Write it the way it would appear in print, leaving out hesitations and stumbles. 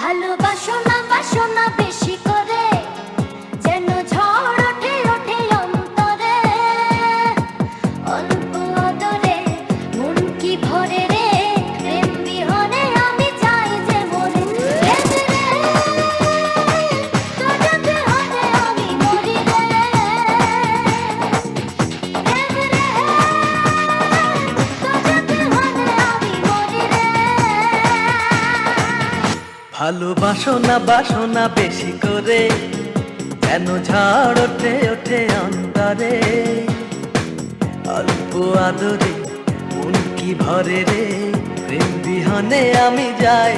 ভালোবাসো না বাসো না বেশি করে, যেন ঝড় ওঠে ওঠে অন্তরে। অল্প আদরে মন কি ভরে রে, প্রেম বিহনে আমি যাই যে মরে। তোর বিহনে আমি মরি রে, তোর বিহনে আমি মরি রে। ভালোবাসো না বাসো না বেশি করে, যেন ঝড় ওঠে ওঠে অন্তরে। অল্প আদরে মন কি ভরে রে, প্রেম বিহনে আমি যাই।